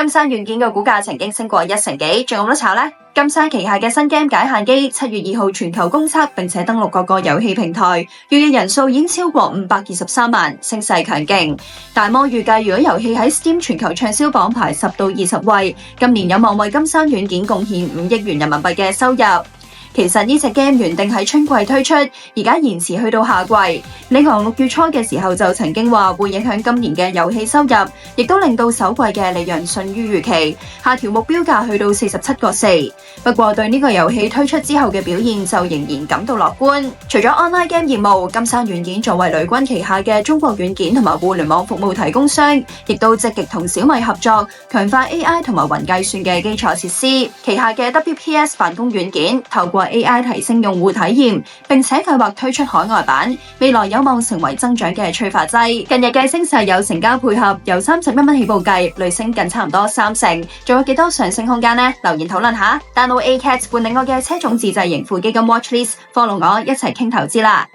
金山軟件嘅股價曾經升過1成幾，仲有冇得炒呢？金山旗下嘅新 game 解限機7月2號全球公測，並且登陸各個遊戲平台，預約人數已經超過523萬，聲勢強勁。大摩預計，如果遊戲喺 Steam 全球暢銷榜排10到20位，今年有望為金山軟件貢獻5億元人民幣嘅收入。其實呢隻 game 原定喺春季推出，而家延遲去到夏季。領航6月初嘅時候就曾經話會影響今年嘅遊戲收入，亦都令到首季嘅利潤遜於預期，下調目標價去到47.4。不過對呢個遊戲推出之後嘅表現就仍然感到樂觀。除咗 online game 業務，金山軟件作為雷軍旗下嘅中國軟件同埋互聯網服務提供商，亦都積極同小米合作，強化 AI 同埋雲計算嘅基礎設施。旗下嘅 WPS 辦公軟件透過AI 提升用戶體驗，並且計劃推出海外版，未來有望成為增長嘅催化劑。近日嘅升勢有成交配合，由31蚊起步計，累升近差唔多3成，仲有幾多上升空間呢？留言討論下。download ACAT 換領我嘅車種自製盈富基金 Watchlist，follow 我一齊傾投資啦！